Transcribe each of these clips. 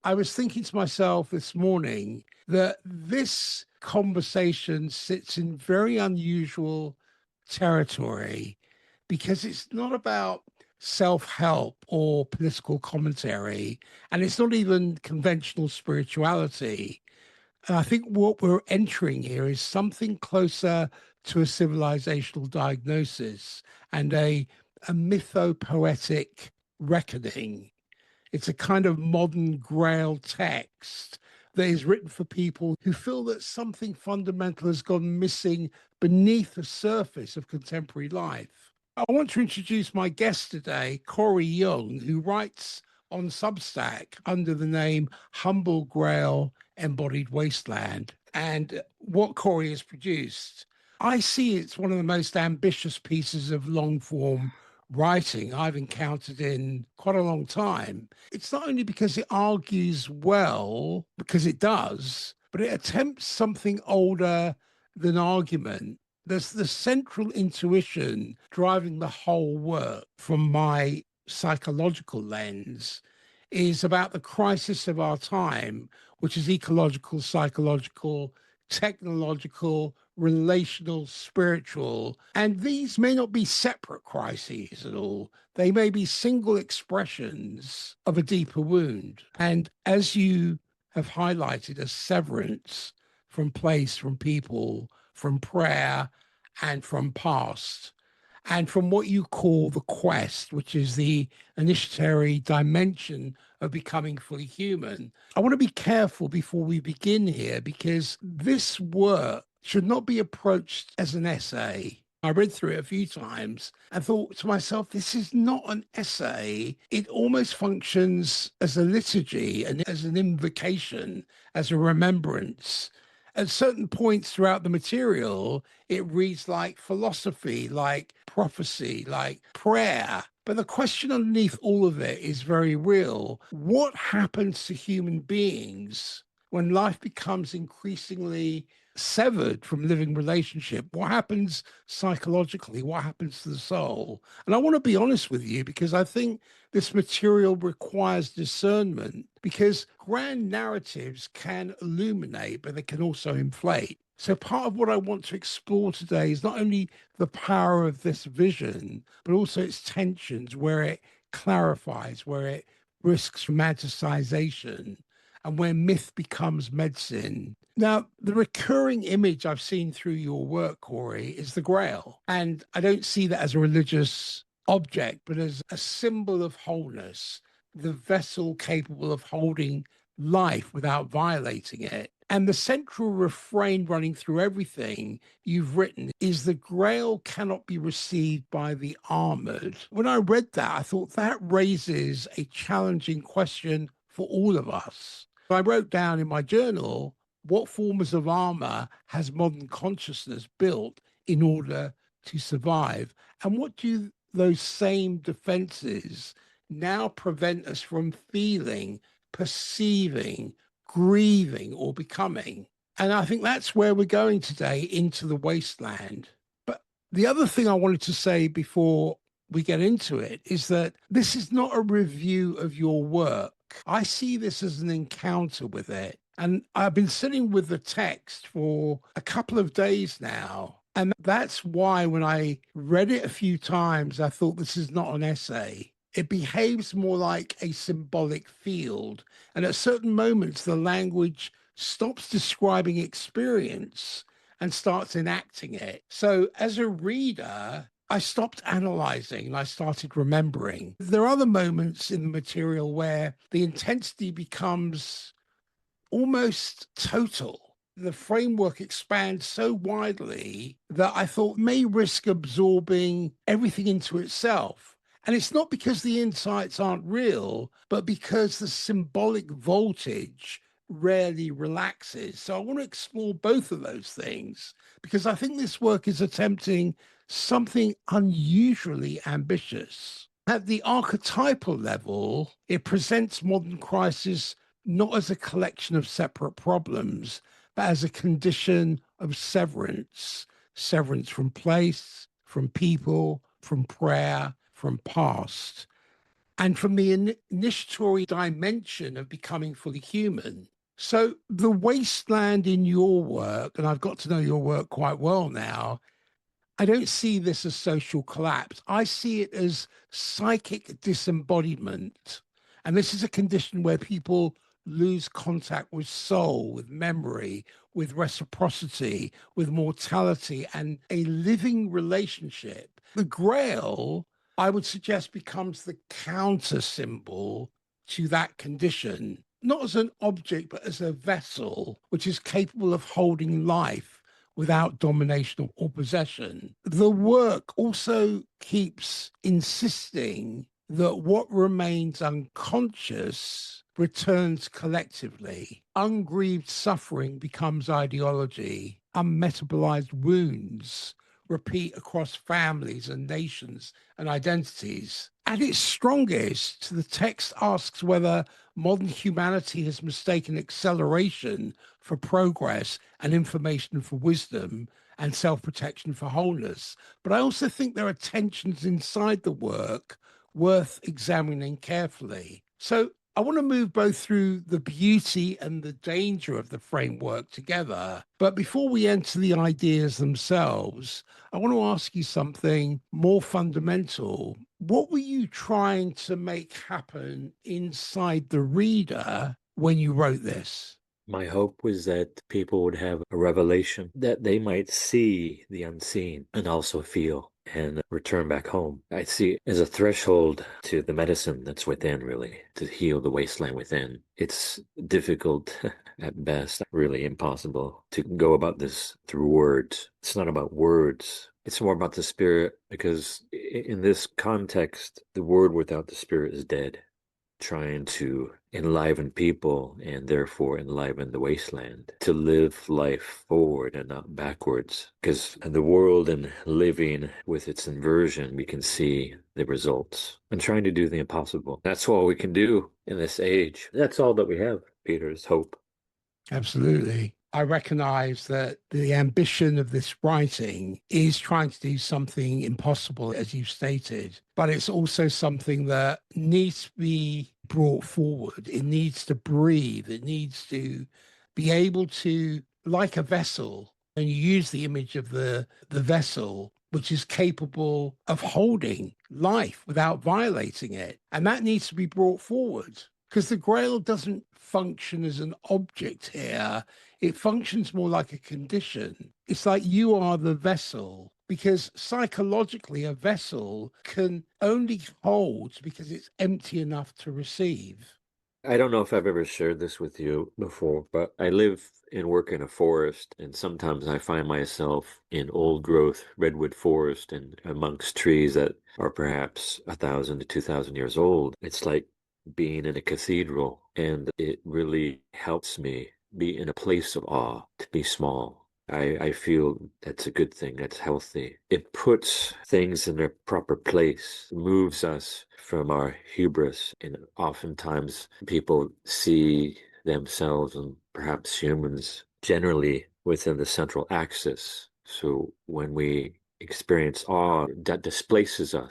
I was thinking to myself this morning that this conversation sits in very unusual territory because it's not about self-help or political commentary, and it's not even conventional spirituality. And I think what we're entering here is something closer to a civilizational diagnosis and a mythopoetic reckoning. It's a kind of modern Grail text that is written for people who feel that something fundamental has gone missing beneath the surface of contemporary life. I want to introduce my guest today, Corey Young, who writes on Substack under the name Humble Grail, Embodied Wasteland. And what Corey has produced, I see it's one of the most ambitious pieces of long form writing I've encountered in quite a long time. It's not only because it argues well, because it does, but it attempts something older than argument. There's the central intuition driving the whole work from my psychological lens is about the crisis of our time, which is ecological, psychological, technological, relational, spiritual. And these may not be separate crises at all. They may be single expressions of a deeper wound. And as you have highlighted, a severance from place, from people, from prayer, and from past, and from what you call the quest, which is the initiatory dimension of becoming fully human. I want to be careful before we begin here because this work should not be approached as an essay. I read through it a few times and thought to myself, this is not an essay. It almost functions as a liturgy and as an invocation, as a remembrance. At certain points throughout the material, it reads like philosophy, like prophecy, like prayer. But the question underneath all of it is very real. What happens to human beings when life becomes increasingly severed from living relationship? What happens psychologically? What happens to the soul? And I want to be honest with you because I think this material requires discernment because grand narratives can illuminate, but they can also inflate. So part of what I want to explore today is not only the power of this vision, but also its tensions, where it clarifies, where it risks romanticization, and where myth becomes medicine. Now, the recurring image I've seen through your work, Corey, is the Grail. And I don't see that as a religious object, but as a symbol of wholeness, the vessel capable of holding life without violating it. And the central refrain running through everything you've written is the Grail cannot be received by the armored. When I read that, I thought that raises a challenging question for all of us. I wrote down in my journal, what forms of armor has modern consciousness built in order to survive? And what do those same defenses now prevent us from feeling, perceiving, grieving, or becoming? And I think that's where we're going today, into the wasteland. But the other thing I wanted to say before we get into it is that this is not a review of your work. I see this as an encounter with it. And I've been sitting with the text for a couple of days now. And that's why when I read it a few times, I thought this is not an essay. It behaves more like a symbolic field. And at certain moments, the language stops describing experience and starts enacting it. So as a reader, I stopped analyzing and I started remembering. There are other moments in the material where the intensity becomes almost total. The framework expands so widely that I thought may risk absorbing everything into itself. And it's not because the insights aren't real, but because the symbolic voltage rarely relaxes. So I want to explore both of those things because I think this work is attempting something unusually ambitious. At the archetypal level, it presents modern crisis not as a collection of separate problems, but as a condition of severance, severance from place, from people, from prayer, from past. and from the initiatory dimension of becoming fully human. So the wasteland in your work, and I've got to know your work quite well now, I don't see this as social collapse. I see it as psychic disembodiment. And this is a condition where people lose contact with soul, with memory, with reciprocity, with mortality, and a living relationship. The Grail, I would suggest, becomes the counter symbol to that condition, not as an object, but as a vessel which is capable of holding life without domination or possession. The work also keeps insisting that what remains unconscious returns collectively. Ungrieved suffering becomes ideology. Unmetabolized wounds repeat across families and nations and identities. At its strongest, the text asks whether modern humanity has mistaken acceleration for progress and information for wisdom and self-protection for wholeness. But I also think there are tensions inside the work worth examining carefully. So I want to move both through the beauty and the danger of the framework together. But before we enter the ideas themselves, I want to ask you something more fundamental. What were you trying to make happen inside the reader when you wrote this? My hope was that people would have a revelation that they might see the unseen and also feel and return back home. I see it as a threshold to the medicine that's within, really, to heal the wasteland within. It's difficult at best, really impossible to go about this through words. It's not about words. It's more about the spirit, because in this context, the word without the spirit is dead. Trying to enliven people and therefore enliven the wasteland, to live life forward and not backwards. Because the world and living with its inversion, we can see the results. And trying to do the impossible. That's all we can do in this age. That's all that we have, Peter, is hope. Absolutely. I recognize that the ambition of this writing is trying to do something impossible, as you've stated, but it's also something that needs to be brought forward. It needs to breathe. It needs to be able to, like a vessel, and you use the image of the vessel, which is capable of holding life without violating it. And that needs to be brought forward, because the Grail doesn't function as an object here. It functions more like a condition. It's like you are the vessel, because psychologically, a vessel can only hold because it's empty enough to receive. I don't know if I've ever shared this with you before, but I live and work in a forest, and sometimes I find myself in old growth redwood forest and amongst trees that are perhaps 1,000 to 2,000 years old. It's like being in a cathedral, and it really helps me be in a place of awe, to be small. I feel that's a good thing, that's healthy. It puts things in their proper place, moves us from our hubris, and oftentimes people see themselves and perhaps humans generally within the central axis. So when we experience awe, that displaces us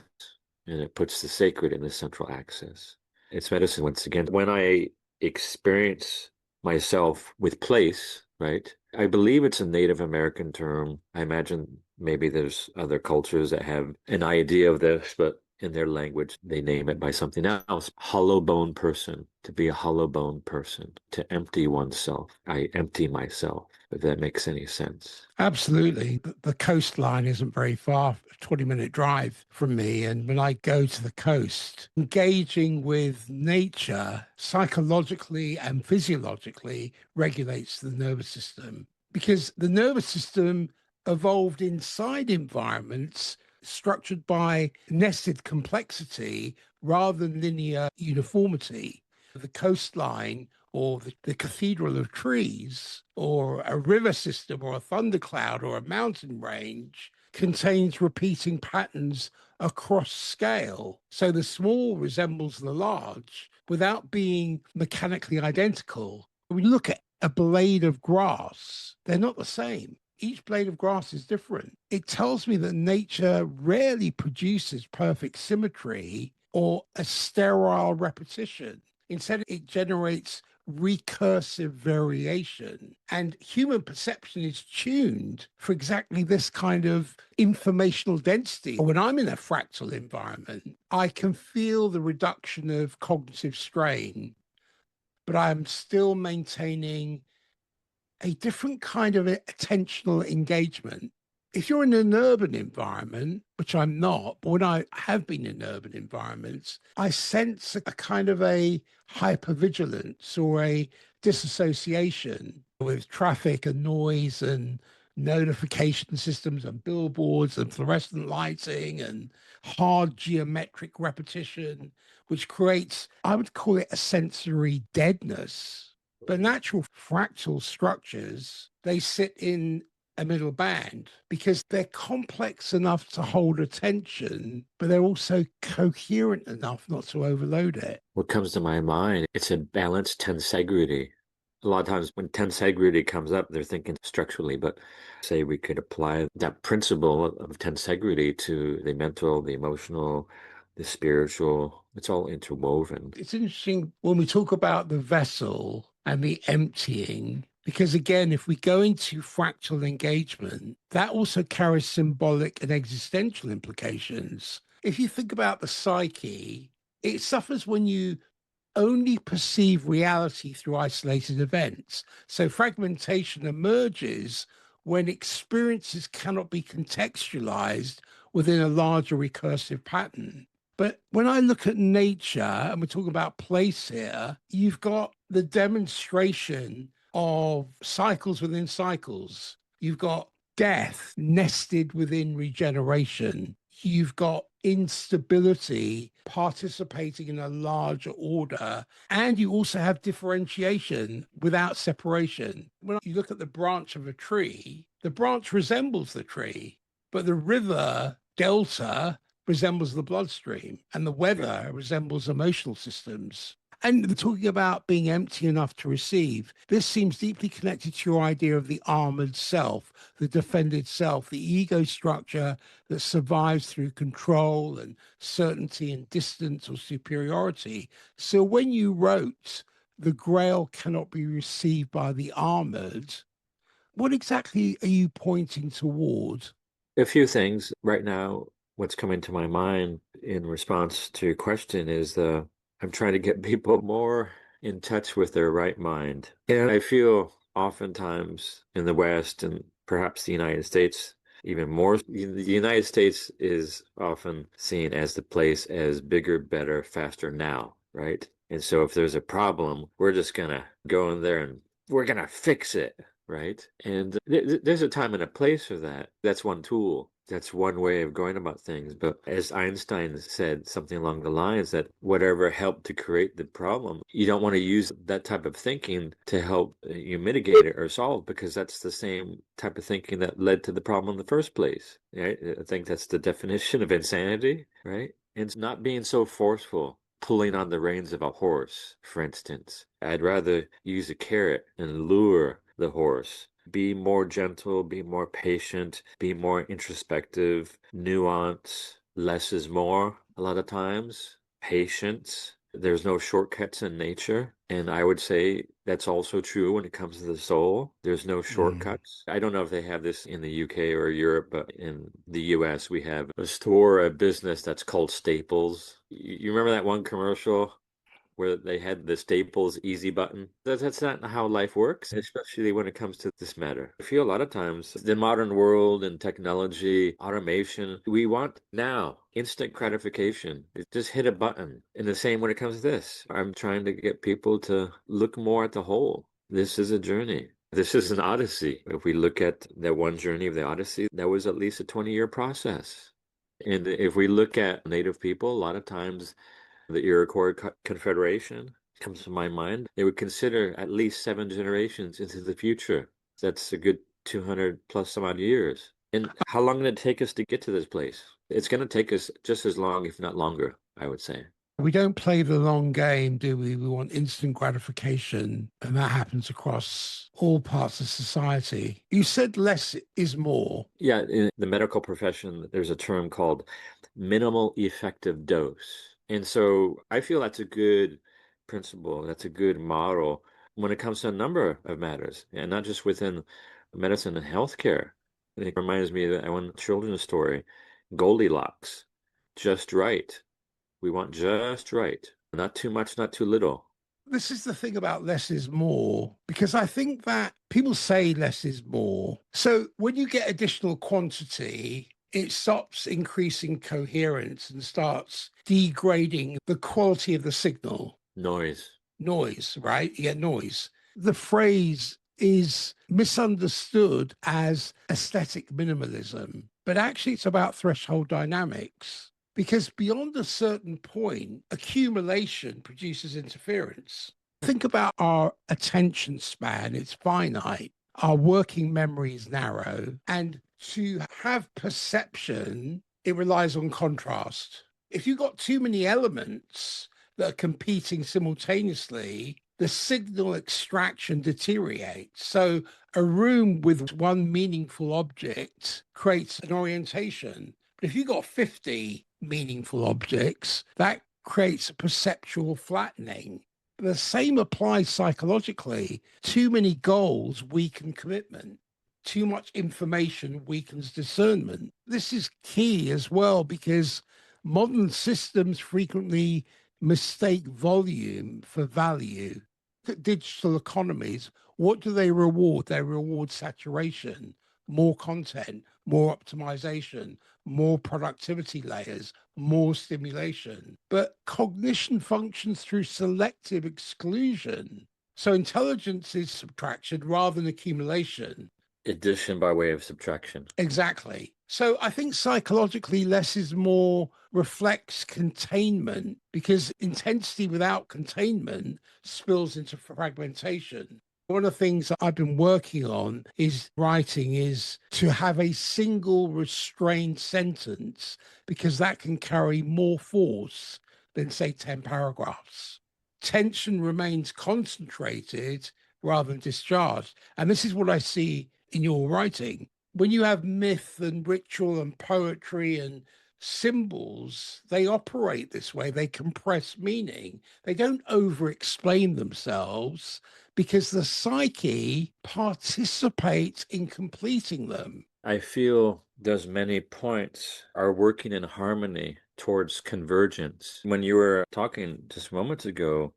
and it puts the sacred in the central axis. It's medicine once again. When I experience myself with place, right? I believe it's a Native American term. I imagine maybe there's other cultures that have an idea of this, but in their language, they name it by something else. Hollow bone person, to be a hollow bone person, to empty oneself. I empty myself, if that makes any sense. Absolutely. The coastline isn't very far, a 20-minute drive from me. And when I go to the coast, engaging with nature psychologically and physiologically regulates the nervous system, because the nervous system evolved inside environments structured by nested complexity rather than linear uniformity. The coastline or the cathedral of trees or a river system or a thundercloud or a mountain range contains repeating patterns across scale. So the small resembles the large without being mechanically identical. When we look at a blade of grass, they're not the same. Each blade of grass is different. It tells me that nature rarely produces perfect symmetry or a sterile repetition. Instead, it generates recursive variation. And human perception is tuned for exactly this kind of informational density. When I'm in a fractal environment, I can feel the reduction of cognitive strain, but I'm still maintaining a different kind of attentional engagement. If you're in an urban environment, which I'm not, but when I have been in urban environments, I sense a kind of a hypervigilance or a disassociation with traffic and noise and notification systems and billboards and fluorescent lighting and hard geometric repetition, which creates, I would call it a sensory deadness. But natural fractal structures, they sit in a middle band because they're complex enough to hold attention, but they're also coherent enough not to overload it. What comes to my mind, it's a balanced tensegrity. A lot of times when tensegrity comes up, they're thinking structurally, but say we could apply that principle of tensegrity to the mental, the emotional, the spiritual. It's all interwoven. It's interesting when we talk about the vessel and the emptying, because again, if we go into fractal engagement, that also carries symbolic and existential implications. If you think about the psyche, it suffers when you only perceive reality through isolated events. So fragmentation emerges when experiences cannot be contextualized within a larger recursive pattern. But when I look at nature, and we're talking about place here, you've got the demonstration of cycles within cycles. You've got death nested within regeneration. You've got instability participating in a larger order. And you also have differentiation without separation. When you look at the branch of a tree, the branch resembles the tree, but the river delta resembles the bloodstream, and the weather resembles emotional systems. And we're talking about being empty enough to receive. This seems deeply connected to your idea of the armored self, the defended self, the ego structure that survives through control and certainty and distance or superiority. So when you wrote, the grail cannot be received by the armored, what exactly are you pointing toward? A few things right now. What's coming to my mind in response to your question is I'm trying to get people more in touch with their right mind. And I feel oftentimes in the West and perhaps the United States, even more, the United States is often seen as the place as bigger, better, faster now, right? And so if there's a problem, we're just going to go in there and we're going to fix it, right? And there's a time and a place for that. That's one tool. That's one way of going about things. But as Einstein said, something along the lines that whatever helped to create the problem, you don't want to use that type of thinking to help you mitigate it or solve, because that's the same type of thinking that led to the problem in the first place. Right? I think that's the definition of insanity, right? And it's not being so forceful, pulling on the reins of a horse, for instance. I'd rather use a carrot and lure the horse. Be more gentle, be more patient, be more introspective, nuance, less is more a lot of times, patience. There's no shortcuts in nature. And I would say that's also true when it comes to the soul. There's no shortcuts. I don't know if they have this in the UK or Europe, but in the US, we have a store, a business that's called Staples. You remember that one commercial where they had the Staples easy button? That's not how life works, especially when it comes to this matter. I feel a lot of times the modern world and technology, automation, we want now instant gratification. Just hit a button. And the same when it comes to this. I'm trying to get people to look more at the whole. This is a journey. This is an odyssey. If we look at that one journey of the Odyssey, that was at least a 20-year process. And if we look at Native people, a lot of times the Iroquois Confederation comes to my mind. They would consider at least 7 generations into the future. That's a good 200 plus some odd years. And how long did it take us to get to this place? It's going to take us just as long, if not longer, I would say. We don't play the long game, do we? We want instant gratification, and that happens across all parts of society. You said less is more. Yeah, in the medical profession, there's a term called minimal effective dose. And so I feel that's a good principle. That's a good model when it comes to a number of matters, and not just within medicine and healthcare. It reminds me that one children's story, Goldilocks, just right. We want just right, not too much, not too little. This is the thing about less is more, because I think that people say less is more. So when you get additional quantity, it stops increasing coherence and starts degrading the quality of the signal. Noise. Noise, right? You get noise. The phrase is misunderstood as aesthetic minimalism, but actually it's about threshold dynamics. Because beyond a certain point, accumulation produces interference. Think about our attention span, it's finite. Our working memory is narrow. And to have perception, it relies on contrast. If you've got too many elements that are competing simultaneously, the signal extraction deteriorates. So a room with one meaningful object creates an orientation. But if you've got 50 meaningful objects, that creates a perceptual flattening. The same applies psychologically. Too many goals weaken commitment. Too much information weakens discernment. This is key as well because modern systems frequently mistake volume for value. Digital economies, what do they reward? They reward saturation, more content, more optimization, more productivity layers, more stimulation. But cognition functions through selective exclusion. So intelligence is subtraction rather than accumulation. Addition by way of subtraction. Exactly. So I think psychologically, less is more reflects containment because intensity without containment spills into fragmentation. One of the things that I've been working on is writing is to have a single restrained sentence because that can carry more force than, say, 10 paragraphs. Tension remains concentrated rather than discharged. And this is what I see in your writing. When you have myth and ritual and poetry and symbols, they operate this way. They compress meaning. They don't over explain themselves because the psyche participates in completing them. I feel those many points are working in harmony towards convergence. When you were talking just moments ago,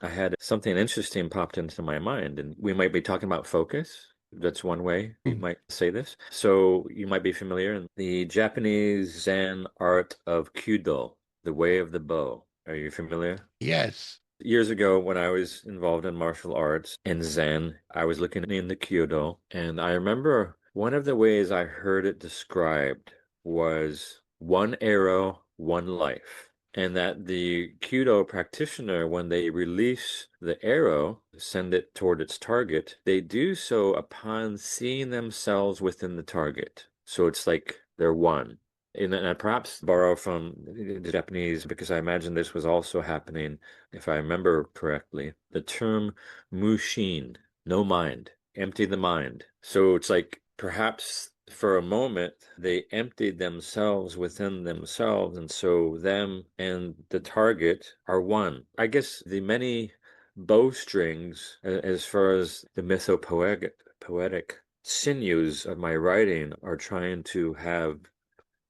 I had something interesting popped into my mind, and we might be talking about focus. That's one way you might say this. So you might be familiar in the Japanese Zen art of Kyudo, the way of the bow. Are you familiar? Yes. Years ago, when I was involved in martial arts and Zen, I was looking into Kyudo, and I remember one of the ways I heard it described was one arrow, one life. And that the Kyudo practitioner, when they release the arrow, send it toward its target, they do so upon seeing themselves within the target. So it's like they're one. And I perhaps borrow from the Japanese because I imagine this was also happening, if I remember correctly, the term mushin, no mind, empty the mind. So it's like perhaps for a moment they emptied themselves within themselves, and so them and the target are one. I guess the many bowstrings, as far as the poetic sinews of my writing, are trying to have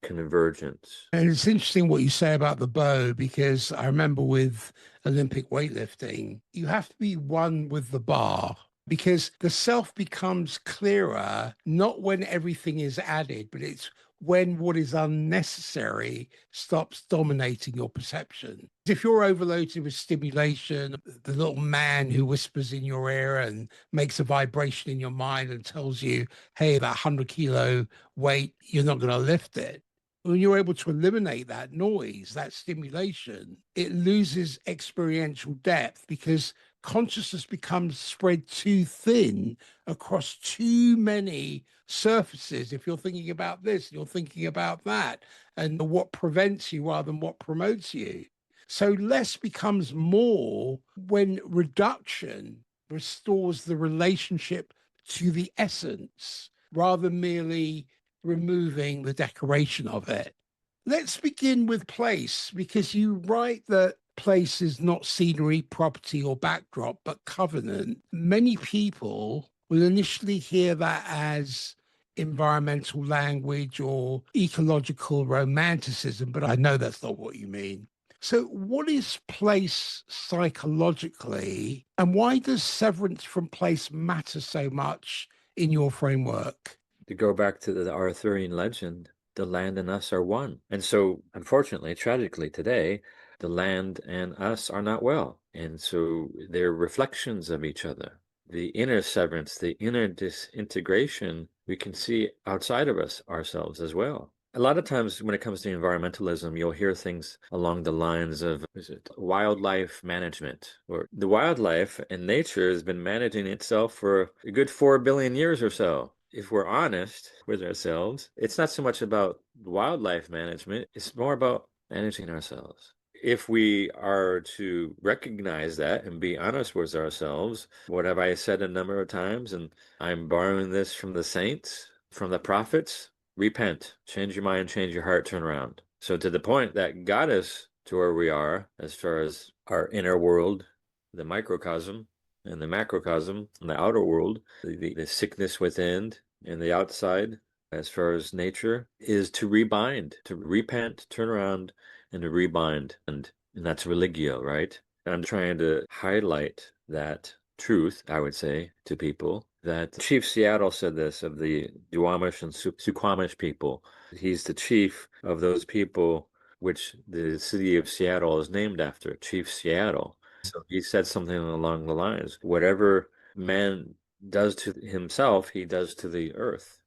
convergence. And it's interesting what you say about the bow, because I remember with Olympic weightlifting, you have to be one with the bar because the self becomes clearer, not when everything is added, but it's when what is unnecessary stops dominating your perception. If you're overloaded with stimulation, the little man who whispers in your ear and makes a vibration in your mind and tells you, hey, that 100-kilo weight, you're not going to lift it. When you're able to eliminate that noise, that stimulation, it loses experiential depth because consciousness becomes spread too thin across too many surfaces. If you're thinking about this, you're thinking about that, and what prevents you rather than what promotes you. So less becomes more when reduction restores the relationship to the essence rather than merely removing the decoration of it. Let's begin with place, because you write that place is not scenery, property, or backdrop, but covenant. Many people will initially hear that as environmental language or ecological romanticism, but I know that's not what you mean. So, what is place psychologically, and why does severance from place matter so much in your framework? To go back to the Arthurian legend, the land and us are one. And so, unfortunately, tragically today, the land and us are not well. And so they're reflections of each other. The inner severance, the inner disintegration, we can see outside of us ourselves as well. A lot of times when it comes to environmentalism, you'll hear things along the lines of, is it wildlife management? Or the wildlife and nature has been managing itself for a good 4 billion years or so. If we're honest with ourselves, it's not so much about wildlife management, it's more about managing ourselves. If we are to recognize that and be honest with ourselves, what have I said a number of times? And I'm borrowing this from the saints, from the prophets. Repent, change your mind, change your heart, turn around. So to the point that got us to where we are, as far as our inner world, the microcosm and the macrocosm and the outer world, the sickness within and the outside, as far as nature, is to rebind, to repent, turn around, and to rebind. And that's religio, right? And I'm trying to highlight that truth, I would say, to people, that Chief Seattle said this of the Duwamish and Suquamish people. He's the chief of those people which the city of Seattle is named after, Chief Seattle. So he said something along the lines, whatever man does to himself, he does to the earth.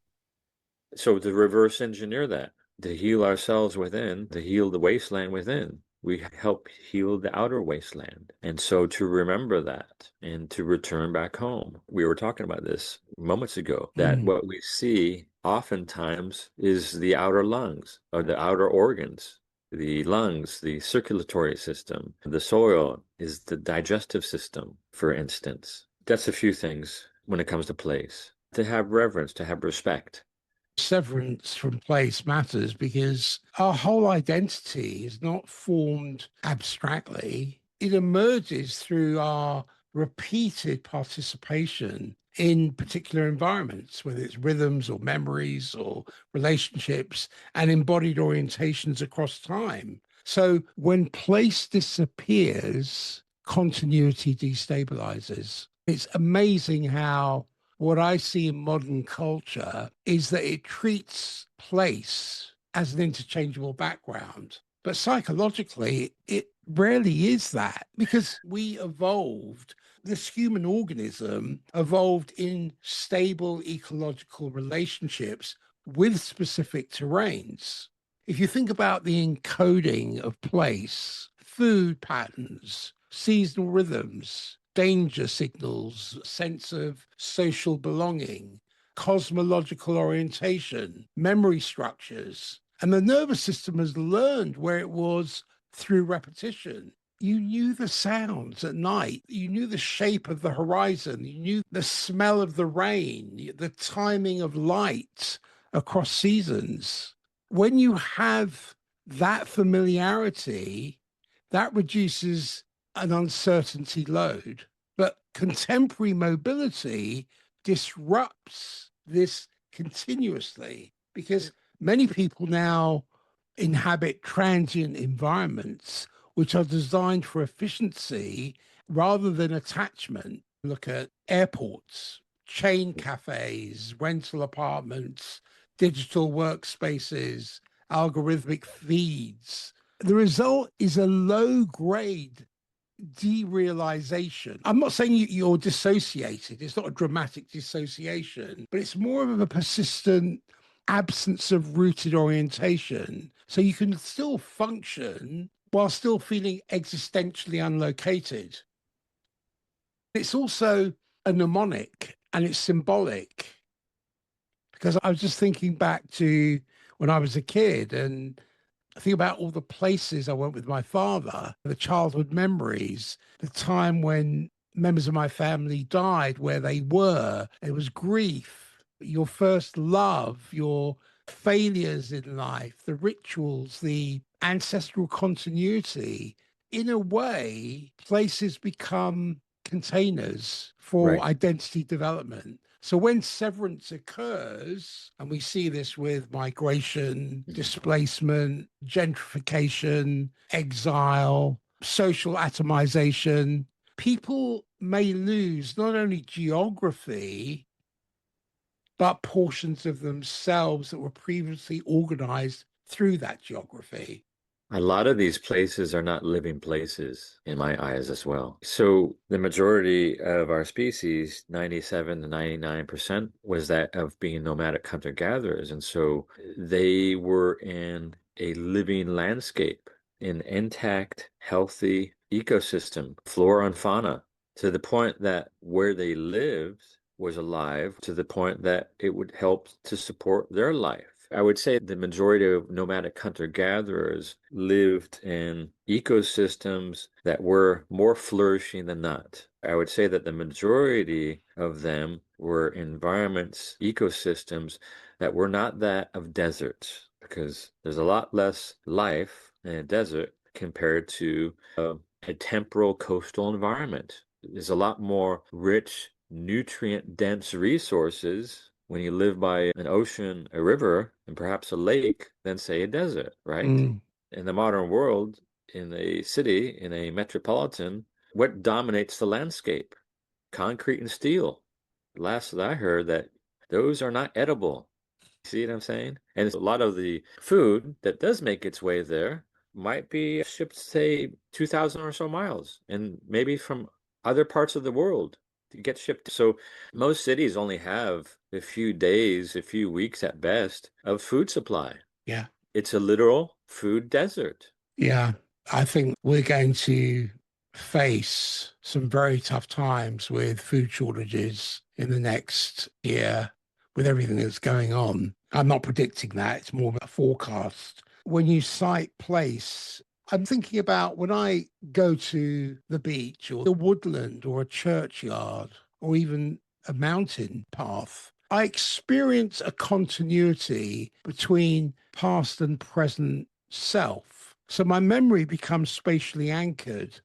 So to reverse engineer that, to heal ourselves within, to heal the wasteland within, we help heal the outer wasteland. And so to remember that and to return back home. We were talking about this moments ago, that what we see oftentimes is the outer lungs or the outer organs. The lungs, the circulatory system, the soil is the digestive system, for instance. That's a few things when it comes to place. To have reverence, to have respect. Severance from place matters because our whole identity is not formed abstractly. It emerges through our repeated participation in particular environments, whether it's rhythms or memories or relationships and embodied orientations across time. So when place disappears, continuity destabilizes. It's amazing how what I see in modern culture is that it treats place as an interchangeable background. But psychologically, it rarely is that because we evolved, this human organism evolved in stable ecological relationships with specific terrains. If you think about the encoding of place, food patterns, seasonal rhythms, danger signals, sense of social belonging, cosmological orientation, memory structures. And the nervous system has learned where it was through repetition. You knew the sounds at night. You knew the shape of the horizon. You knew the smell of the rain, the timing of light across seasons. When you have that familiarity, that reduces an uncertainty load. But contemporary mobility disrupts this continuously because many people now inhabit transient environments which are designed for efficiency rather than attachment. Look at airports, chain cafes, rental apartments, digital workspaces, algorithmic feeds. The result is a low grade derealization. I'm not saying you're dissociated. It's not a dramatic dissociation, but it's more of a persistent absence of rooted orientation. So you can still function while still feeling existentially unlocated. It's also a mnemonic and it's symbolic because I was just thinking back to when I was a kid and I think about all the places I went with my father, the childhood memories, the time when members of my family died, where they were. It was grief, your first love, your failures in life, the rituals, the ancestral continuity. In a way, places become containers for Right. identity development. So when severance occurs, and we see this with migration, Mhm. displacement, gentrification, exile, social atomization, people may lose not only geography, but portions of themselves that were previously organized through that geography. A lot of these places are not living places in my eyes as well. So the majority of our species, 97 to 99%, was that of being nomadic hunter-gatherers. And so they were in a living landscape, an intact, healthy ecosystem, flora and fauna, to the point that where they lived was alive, to the point that it would help to support their life. I would say the majority of nomadic hunter-gatherers lived in ecosystems that were more flourishing than not. I would say that the majority of them were environments, ecosystems that were not that of deserts, because there's a lot less life in a desert compared to a temperate coastal environment. There's a lot more rich, nutrient-dense resources when you live by an ocean, a river, and perhaps a lake than, say, a desert, right? Mm, In the modern world, in a city, in a metropolitan, what dominates the landscape? Concrete and steel. Last that I heard, that those are not edible. See what I'm saying? And a lot of the food that does make its way there might be shipped, say, 2,000 or so miles, and maybe from other parts of the world to get shipped. So most cities only have a few days, a few weeks at best of food supply. yeah. It's a literal food desert. Yeah. I think we're going to face some very tough times with food shortages in the next year with everything that's going on. I'm not predicting that. It's more of a forecast. When you cite place, I'm thinking about when I go to the beach or the woodland or a churchyard or even a mountain path, I experience a continuity between past and present self. So my memory becomes spatially anchored.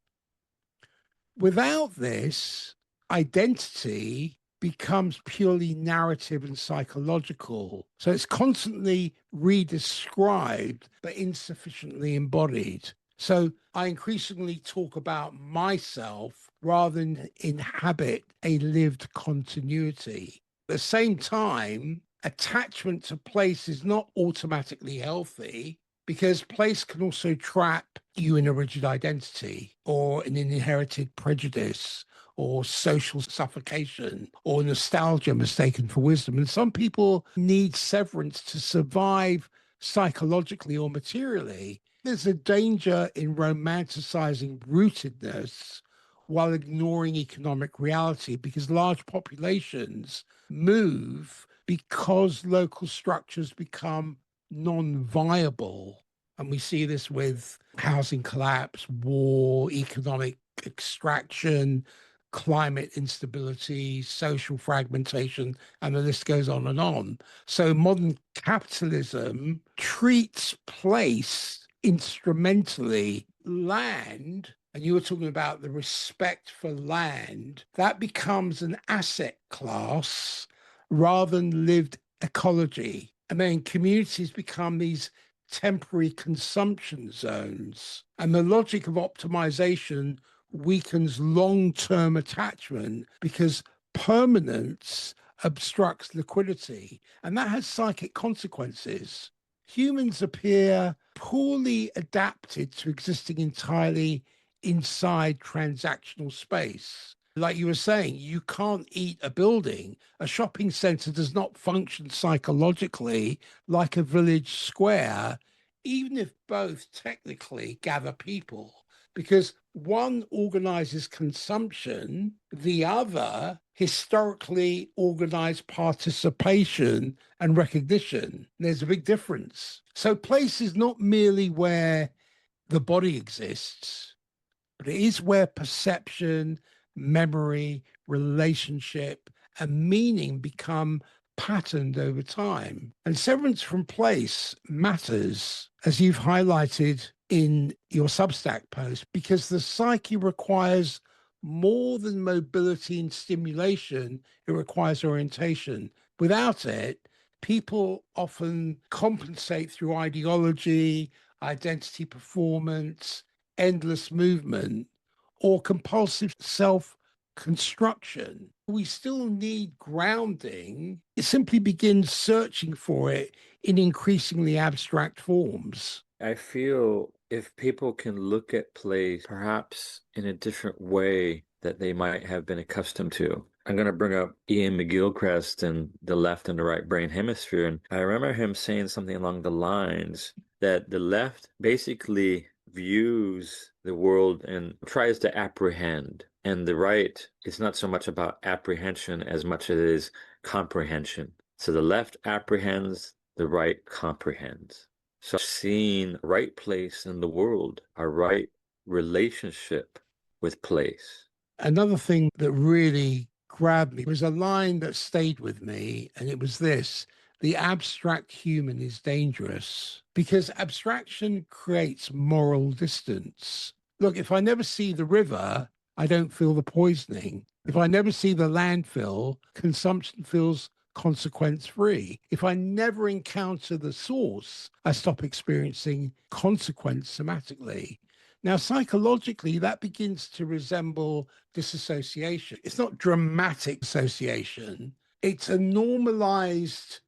Without this, identity becomes purely narrative and psychological. So it's constantly redescribed, but insufficiently embodied. So I increasingly talk about myself rather than inhabit a lived continuity. At the same time, attachment to place is not automatically healthy because place can also trap you in a rigid identity or an inherited prejudice or social suffocation or nostalgia mistaken for wisdom. And some people need severance to survive psychologically or materially. There's a danger in romanticizing rootedness while ignoring economic reality because large populations move because local structures become non-viable. And we see this with housing collapse, war, economic extraction, climate instability, social fragmentation, and the list goes on and on. So modern capitalism treats place instrumentally. Land, and you were talking about the respect for land, that becomes an asset class rather than lived ecology. And then communities become these temporary consumption zones. And the logic of optimization weakens long-term attachment because permanence obstructs liquidity. And that has psychic consequences. Humans appear poorly adapted to existing entirely inside transactional space. Like you were saying, you can't eat a building. A shopping center does not function psychologically like a village square, even if both technically gather people, because one organizes consumption, the other historically organized participation and recognition. There's a big difference. So place is not merely where the body exists, but it is where perception, memory, relationship, and meaning become patterned over time. And severance from place matters, as you've highlighted in your Substack post, because the psyche requires more than mobility and stimulation, it requires orientation. Without it, people often compensate through ideology, identity performance, endless movement, or compulsive self construction. We still need grounding. It simply begins searching for it in increasingly abstract forms. I feel if people can look at place perhaps in a different way that they might have been accustomed to. I'm going to bring up Ian McGilchrist and the left and the right brain hemisphere. And I remember him saying something along the lines that the left basically views the world and tries to apprehend. And the right is not so much about apprehension as much as it is comprehension. So the left apprehends, the right comprehends. So seeing right place in the world, a right relationship with place. Another thing that really grabbed me was a line that stayed with me, and it was this: the abstract human is dangerous because abstraction creates moral distance. Look, if I never see the river, I don't feel the poisoning. If I never see the landfill, consumption feels consequence free. If I never encounter the source, I stop experiencing consequence somatically. Now, psychologically, that begins to resemble disassociation. It's not dramatic association, it's a normalized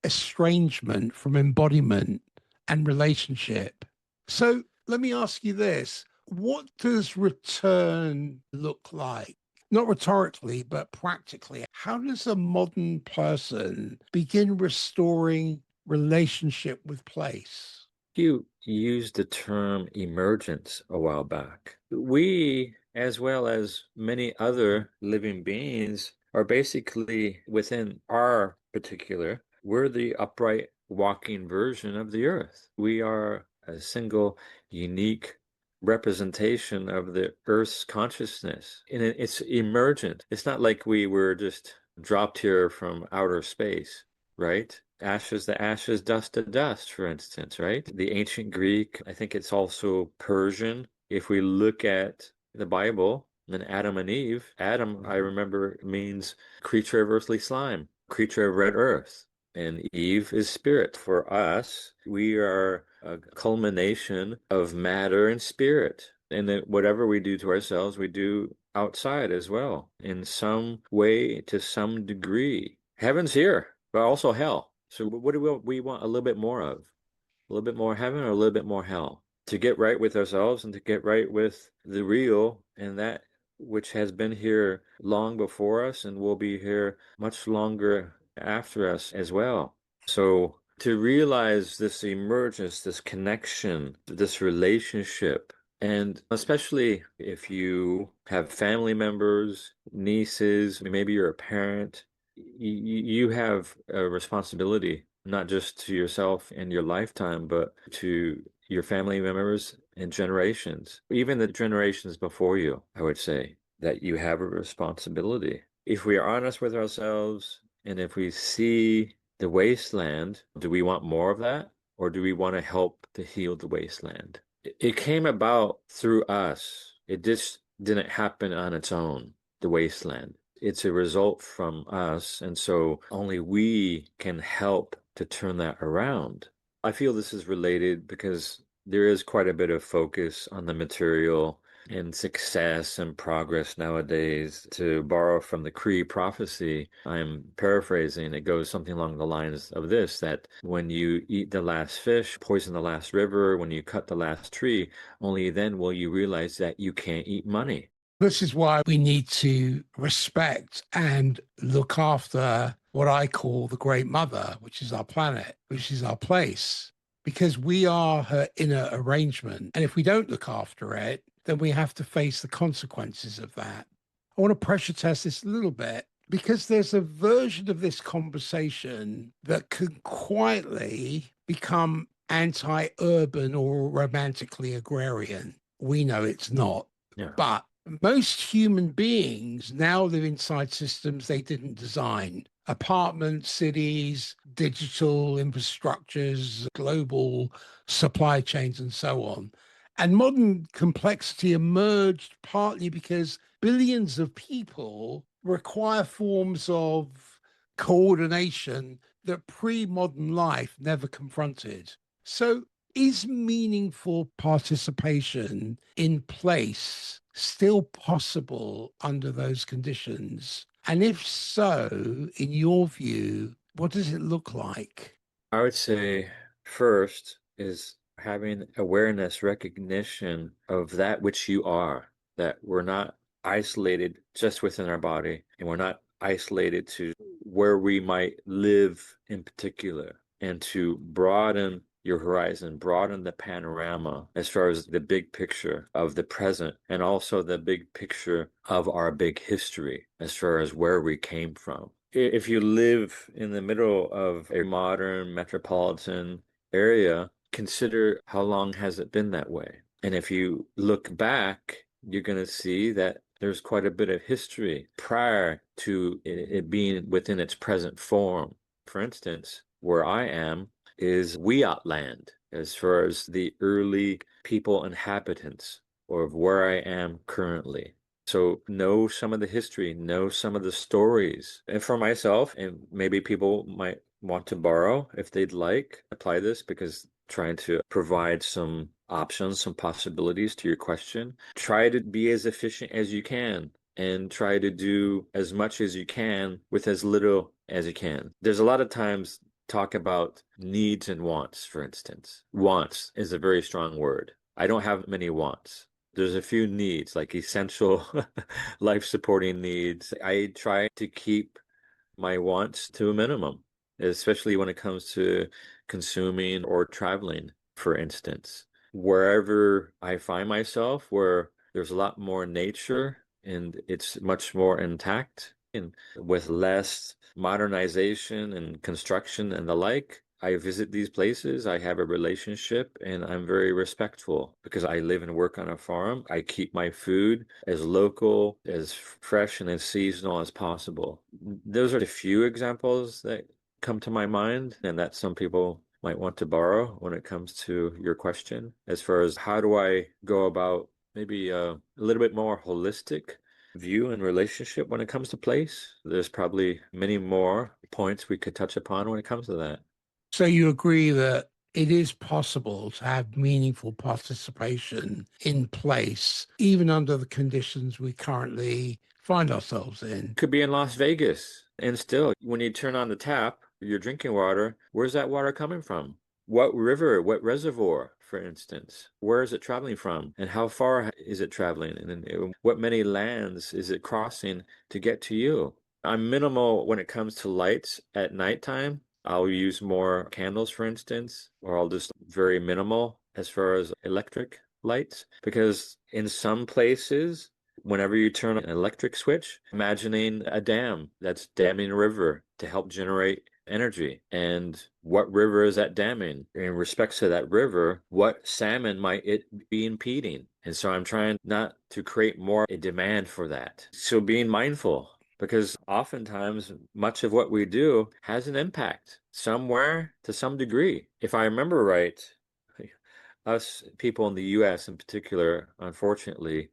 estrangement from embodiment and relationship. So let me ask you this: what does return look like? Not rhetorically, but practically. How does a modern person begin restoring relationship with place? You used the term emergence a while back. We, as well as many other living beings, are basically within our particular, we're the upright walking version of the earth. We are a single, unique representation of the earth's consciousness. And it's emergent. It's not like we were just dropped here from outer space, right? Ashes to ashes, dust to dust, for instance, right? The ancient Greek, I think it's also Persian. If we look at the Bible, then Adam and Eve, Adam, I remember, means creature of earthly slime, creature of red earth. And Eve is spirit. For us, we are a culmination of matter and spirit. And that whatever we do to ourselves, we do outside as well, in some way, to some degree. Heaven's here, but also hell. So what do we want a little bit more of? A little bit more heaven or a little bit more hell? To get right with ourselves and to get right with the real and that which has been here long before us and will be here much longer after us as well. So to realize this emergence, this connection, this relationship, and especially if you have family members, nieces, maybe you're a parent, you have a responsibility, not just to yourself and your lifetime, but to your family members and generations, even the generations before you, I would say that you have a responsibility. If we are honest with ourselves and if we see the wasteland, do we want more of that? Or do we want to help to heal the wasteland? It came about through us. It just didn't happen on its own, the wasteland. It's a result from us, and so only we can help to turn that around. I feel this is related because there is quite a bit of focus on the material and success and progress nowadays. To borrow from the Cree prophecy, I'm paraphrasing, it goes something along the lines of this, that when you eat the last fish, poison the last river, when you cut the last tree, only then will you realize that you can't eat money. This is why we need to respect and look after what I call the Great Mother, which is our planet, which is our place, because we are her inner arrangement. And if we don't look after it, then we have to face the consequences of that. I want to pressure test this a little bit because there's a version of this conversation that can quietly become anti-urban or romantically agrarian. We know it's not. Yeah. But Most human beings now live inside systems they didn't design. Apartments, cities, digital infrastructures, global supply chains, and so on. And modern complexity emerged partly because billions of people require forms of coordination that pre-modern life never confronted. So is meaningful participation in place still possible under those conditions? And if so, in your view, what does it look like? I would say first is having awareness, recognition of that which you are, that we're not isolated just within our body, and we're not isolated to where we might live in particular, and to broaden your horizon, broaden the panorama as far as the big picture of the present, and also the big picture of our big history as far as where we came from. If you live in the middle of a modern metropolitan area, consider how long has it been that way. And if you look back, you're going to see that there's quite a bit of history prior to it being within its present form. For instance, where I am is Wiatland, as far as the early people inhabitants of where I am currently. So know some of the history, know some of the stories. And for myself, and maybe people might want to borrow if they'd like, apply this because trying to provide some options, some possibilities to your question. Try to be as efficient as you can and try to do as much as you can with as little as you can. There's a lot of times talk about needs and wants, for instance. Wants is a very strong word. I don't have many wants. There's a few needs, like essential life supporting needs. I try to keep my wants to a minimum, especially when it comes to consuming or traveling, for instance. Wherever I find myself, where there's a lot more nature and it's much more intact, and with less modernization and construction and the like, I visit these places, I have a relationship, and I'm very respectful because I live and work on a farm. I keep my food as local, as fresh, and as seasonal as possible. Those are the few examples that come to my mind, and that some people might want to borrow when it comes to your question, as far as how do I go about maybe a little bit more holistic view and relationship when it comes to place. There's probably many more points we could touch upon when it comes to that. So you agree that it is possible to have meaningful participation in place, even under the conditions we currently find ourselves in. Could be in Las Vegas, and still, when you turn on the tap, your drinking water, where's that water coming from? What river, what reservoir, for instance? Where is it traveling from? And how far is it traveling? And what many lands is it crossing to get to you? I'm minimal when it comes to lights at nighttime. I'll use more candles, for instance, or I'll just very minimal as far as electric lights, because in some places, whenever you turn an electric switch, imagining a dam that's damming a river to help generate energy. And what river is that damming? In respects to that river, what salmon might it be impeding? And so I'm trying not to create more a demand for that. So being mindful, because oftentimes much of what we do has an impact somewhere to some degree. If I remember right, us people in the US in particular, unfortunately,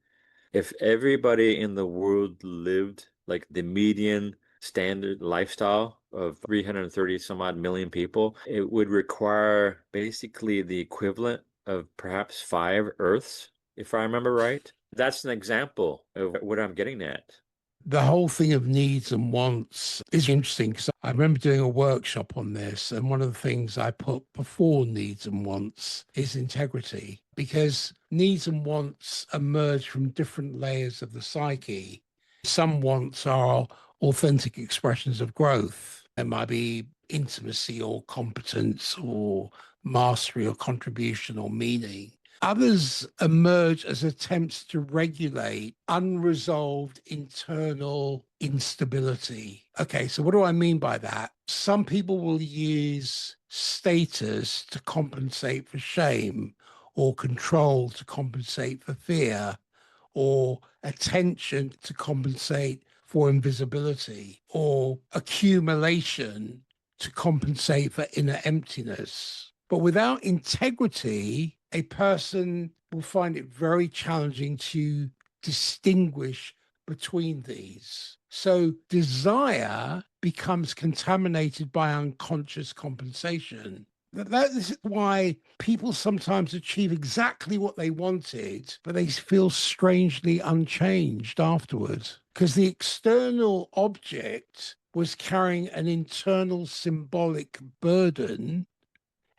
if everybody in the world lived like the median standard lifestyle of 330 some odd million people, it would require basically the equivalent of perhaps 5 Earths, if I remember right. That's an example of what I'm getting at. The whole thing of needs and wants is interesting because I remember doing a workshop on this. And one of the things I put before needs and wants is integrity, because needs and wants emerge from different layers of the psyche. Some wants are authentic expressions of growth. It might be intimacy or competence or mastery or contribution or meaning. Others emerge as attempts to regulate unresolved internal instability. Okay, so what do I mean by that? Some people will use status to compensate for shame, or control to compensate for fear, or attention to compensate for invisibility, or accumulation to compensate for inner emptiness. But without integrity, a person will find it very challenging to distinguish between these. So desire becomes contaminated by unconscious compensation. That is why people sometimes achieve exactly what they wanted, but they feel strangely unchanged afterwards because the external object was carrying an internal symbolic burden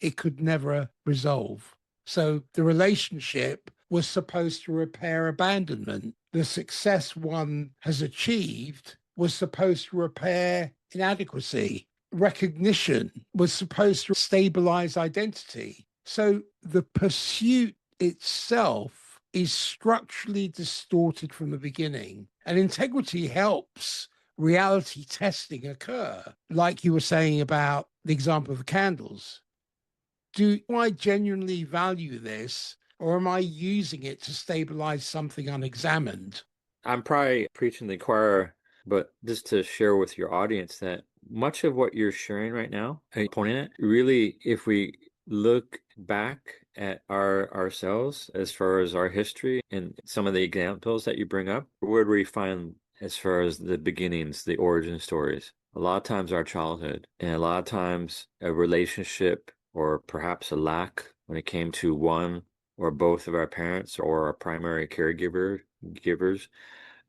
it could never resolve. So the relationship was supposed to repair abandonment. The success one has achieved was supposed to repair inadequacy. Recognition was supposed to stabilize identity. So the pursuit itself is structurally distorted from the beginning. And integrity helps reality testing occur. Like you were saying about the example of the candles. Do I genuinely value this, or am I using it to stabilize something unexamined? I'm probably preaching the choir, but just to share with your audience that much of what you're sharing right now, pointing at, really, if we look back at ourselves as far as our history and some of the examples that you bring up, where do we find as far as the beginnings, the origin stories? A lot of times our childhood, and a lot of times a relationship or perhaps a lack when it came to one or both of our parents or our primary givers,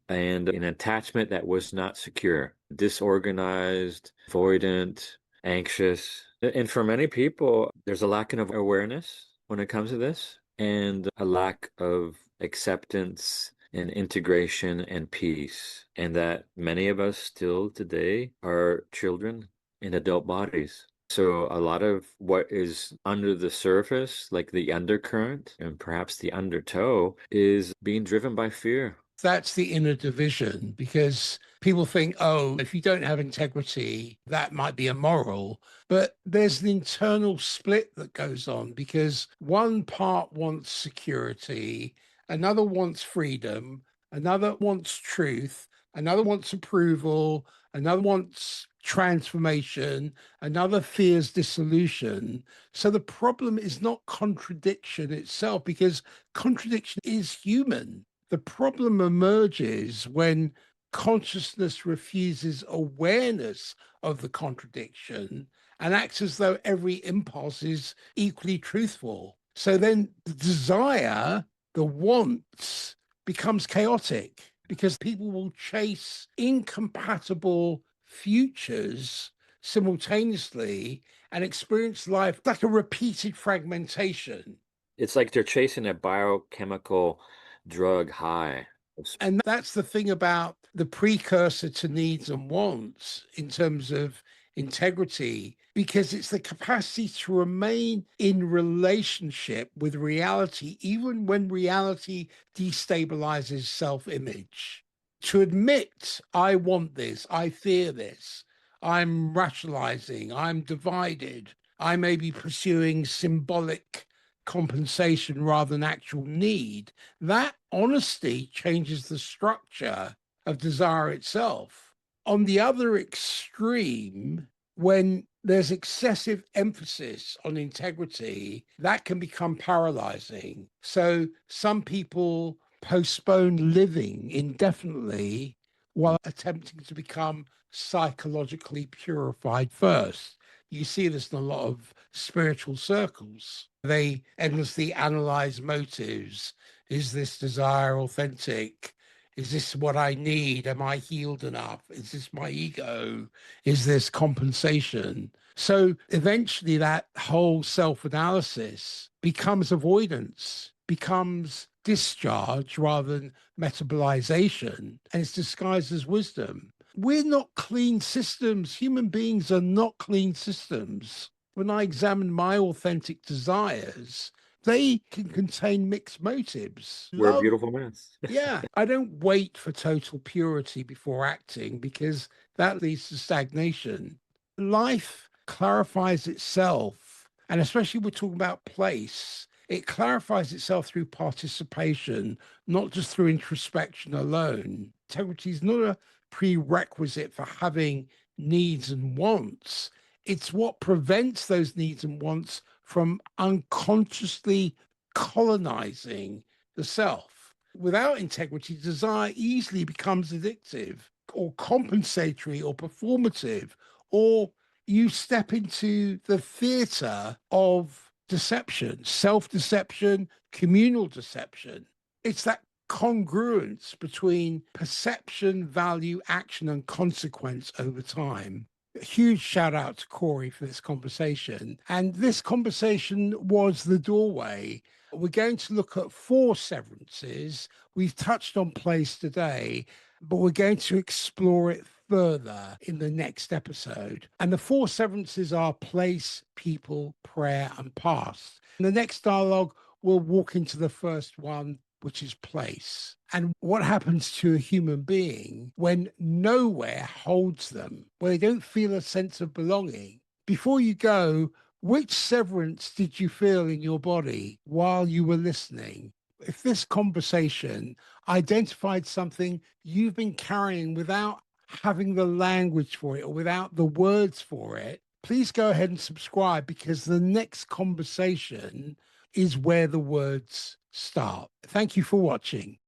and an attachment that was not secure, disorganized, avoidant, anxious. And for many people, there's a lack of awareness when it comes to this, and a lack of acceptance and integration and peace. And that many of us still today are children in adult bodies. So a lot of what is under the surface, like the undercurrent and perhaps the undertow, is being driven by fear. That's the inner division because people think, oh, if you don't have integrity, that might be immoral. But there's an internal split that goes on because one part wants security, another wants freedom, another wants truth, another wants approval, another wants transformation, another fears dissolution. So the problem is not contradiction itself because contradiction is human. The problem emerges when consciousness refuses awareness of the contradiction and acts as though every impulse is equally truthful. So then the desire, the wants, becomes chaotic because people will chase incompatible futures simultaneously and experience life like a repeated fragmentation. It's like they're chasing a biochemical drug high. And that's the thing about the precursor to needs and wants in terms of integrity, because it's the capacity to remain in relationship with reality, even when reality destabilizes self image. To admit, I want this, I fear this, I'm rationalizing, I'm divided, I may be pursuing symbolic compensation rather than actual need. That honesty changes the structure of desire itself. On the other extreme, when there's excessive emphasis on integrity, that can become paralyzing. So some people postpone living indefinitely while attempting to become psychologically purified first. You see this in a lot of spiritual circles. They endlessly analyze motives. Is this desire authentic? Is this what I need? Am I healed enough? Is this my ego? Is this compensation? So eventually, that whole self analysis becomes avoidance, becomes discharge rather than metabolization, and it's disguised as wisdom. We're not clean systems. Human beings are not clean systems. When I examine my authentic desires, they can contain mixed motives. We're a Love, beautiful mess. yeah. I don't wait for total purity before acting because that leads to stagnation. Life clarifies itself. And especially we're talking about place. It clarifies itself through participation, not just through introspection alone. Integrity is not a prerequisite for having needs and wants. It's what prevents those needs and wants from unconsciously colonizing the self. Without integrity, desire easily becomes addictive or compensatory or performative, or you step into the theater of deception, self deception, communal deception. It's that congruence between perception, value, action, and consequence over time. A huge shout out to Corey for this conversation. And this conversation was the doorway. We're going to look at 4 severances. We've touched on place today, but we're going to explore it further in the next episode. And the 4 severances are place, people, prayer, and past. In the next dialogue, we'll walk into the first one, which is place, and what happens to a human being when nowhere holds them, where they don't feel a sense of belonging. Before you go, which severance did you feel in your body while you were listening? If this conversation identified something you've been carrying without having the language for it or without the words for it, please go ahead and subscribe, because the next conversation is where the words start. Thank you for watching.